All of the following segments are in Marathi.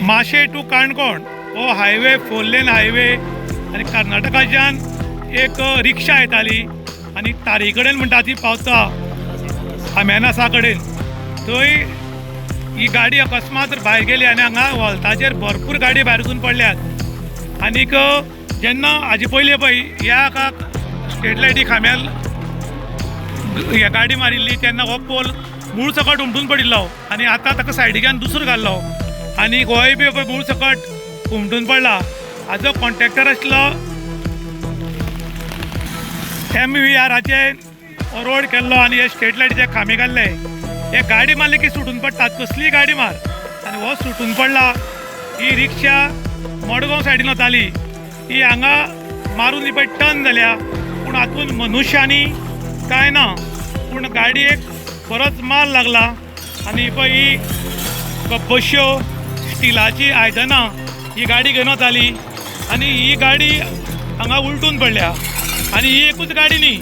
माशे टू काणकोण हो हायवे 4 लेन हायवे आणि कर्नाटकाच्यान एक रिक्षा येताली आणि तारी कडेन म्हणटा ती पावता आमेनासा कडेन थंय ही गाडी अकस्मात भायर गेली आणि हांगा वॉल्टाचेर भरपूर गाडी भायर वचून पडल्यात आनीक जेन्ना हाजे पयलीं पळय ह्या स्ट्रीट लायटी खांब्याल ह्या गाडी मारिल्ली तेन्ना हो पोल मूळ सकट उमटून पडिल्लो आनी आतां ताका सायडीच्यान दुसरो घाल्लो आनी गोंय बी मूळ सकट उमटून पडला. हाजो कॉन्ट्रॅक्टर आसलो MVRचे रोड केल्लो आनी हे स्ट्रीट लायटीचे खांबे घाल्ले. हे गाडी मारली की सुटून पडटात, कसली गाडी मार आनी हो सुटून पडला. ही रिक्षा मडगांव सायडीन वताली, ही हांगा मारून ही पळय टर्न जाल्या पूण हातून मनुश्यांनी कांय ना पूण गाडयेक बरोच माल लागला आनी पळय ही बश्यो स्टिलाची आयदनां ही गाडी घेवन वताली आनी ही गाडी हांगा उलटून पडल्या आनी ही एकूच गाडी न्ही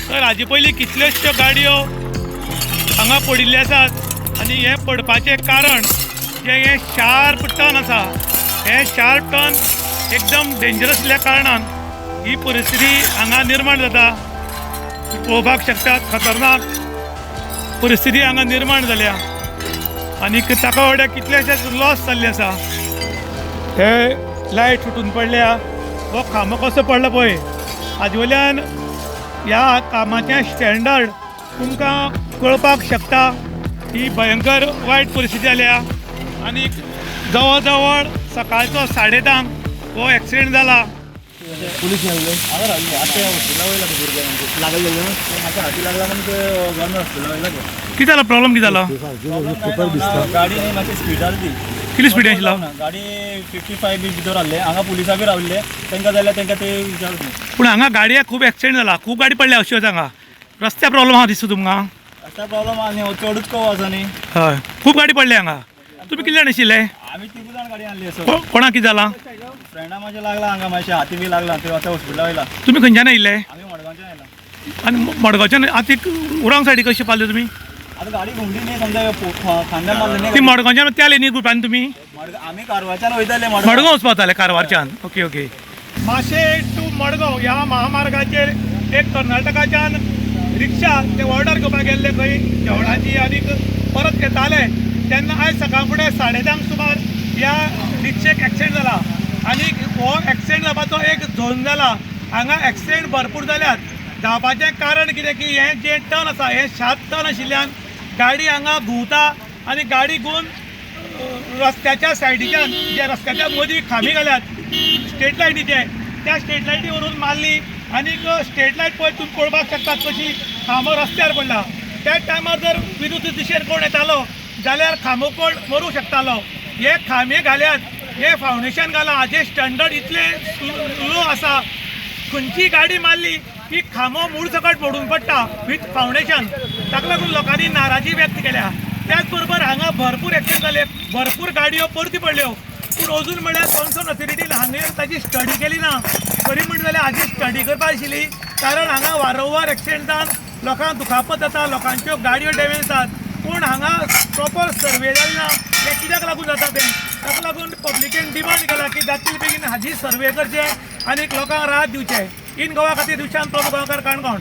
तर हाजे पयलीं कितल्योश्यो गाडयो हांगा पडिल्ले आसात आनी हे पडपाचें कारण जे हे शार्प टर्न आसा हे शार्प टर्न एकदम डेंजरस आसल्या कारणान ही परिस्थिती हांगा निर्माण जाता. पळोवपाक शकतात खतरनाक परिस्थिती हांगा निर्माण जाल्या आनी ताका वाड्या कितलेशेच लॉस जाल्ले आसा. हे लायट सुटून पडल्या, हो खांबो कसो पडला पळय हाजे वयल्यान ह्या कामाचें स्टँडर्ड तुमकां कळपाक शकता. ही भयंकर वायट परिस्थिती जाल्या आनी जवळ जवळ सकाळचो 10:30 हो एक्सिडेंट जाला. पुलिस आता हॉस्पिटला वयला भुरग्यांक लागले म्हाका हाती लागला म्हणून गव्हर्नमेंट हॉस्पिटला वयला कितें जाला प्रॉब्लम कितें जाला गाडी न्ही मातशी स्पीड आसली कितली स्पीड आशिल्लो गाडी 55 बी भितर आहले हांगा पुलिसां बी रावल्ले तांकां जाल्यार तांकां ते विचारले पूण हांगा गाडयेक खूब एक्सिडेंट जाला, खूब गाडी पडल्या अश्यो हांगा रस्त्या प्रॉब्लम आहा दिसता तुमकां. रस्त्या प्रॉब्लम आहा न्ही चडूच कव आसा न्ही. हय खूब गाडी पडल्या हांगा. तुमी कितले जाण आशिल्ले? आमी 3 जाण गाडी आणली असो. कोणाक कितें जाला? फ्रेंडा म्हाज्या लागला हांगा मातशें हाती बी लागला ते आता हॉस्पिटला वयला. तुमी खंयच्यान आयिल्ले? आमी मडगांवच्यान आयला. आनी मडगांवच्यान आतां उरांग सायडी कशी पावले तुमी? आता गाडी घुमली न्ही समजा खांद्यान मारली ती न्ही. मडगांवच्यान त्या लेनी ग्रुपान तुमी आमी कारवारच्यान वयताले मडगांव वचपाक वताले कारवारच्यान. Okay okay. माशे टू मडगांव ह्या महामार्गाचेर एक कर्नाटकाच्यान रिक्षा ते ऑर्डर घेवपाक गेल्ले खंय जेवणाची आनी परत येताले तेन्ना आयज सकाळ फुडें 10:30 सुमार ह्या रिक्षेक एक्सिडेंट जाला आनी हो एक्सिडेंट जावपाचो एक झोन जाला. हांगा एक्सिडेंट भरपूर जाल्यात. जावपाचें कारण कितें की हे जे टर्न आसा हे शार्प टर्न आशिल्ल्यान गाडी हांगा घुंवता आनी गाडी घुंवन रस्त्याच्या सायडीच्यान जे रस्त्याच्या मदीं खांबे घाल्यात स्ट्रीट लायटीचे त्या स्ट्रीट लायटी व्हरून मारली आनीक स्ट्रीट लायट पळय तुमी पळोवपाक शकतात कशी खांबो रस्त्यार पडला. त्या टायमार जर विरुद्ध दिशेन कोण येतालो जाल्यार खांबो कोण मरूं शकतालो. हे खांबे घाल्यात, हे फावंडेशन घाला, हाजे स्टँडर्ड इतले लो आसा. खंयची गाडी मारली की खांबो मूळ सकट पडून पडटा विथ फावंडेशन. ताका लागून लोकांनी नाराजी व्यक्त केल्या. त्याच बरोबर हांगा भरपूर एक्सिडेंट जाले, भरपूर गाडयो परती पडल्यो पूण अजून म्हळ्यार कन्सर्न ऑथॉरिटीन हांगा ताची स्टडी केली ना. खरी म्हणटा जाल्यार हाची स्टडी करपाक आशिल्ली कारण हांगा वारंवार एक्सिडेंट जावन लोकांक दुखापत जाता, लोकांच्यो गाडयो डॅमेज जातात पूण हांगा प्रॉपर सर्वे जाली ना. हे कित्याक लागून जाता तें ताका लागून पब्लिकेन डिमांड केला की जातले बेगीन हाची सर्वे करचे आनी लोकांक राहत दिवचे. इन गोवा खातीर दिवशांत प्रभू गांवकार काणकोण.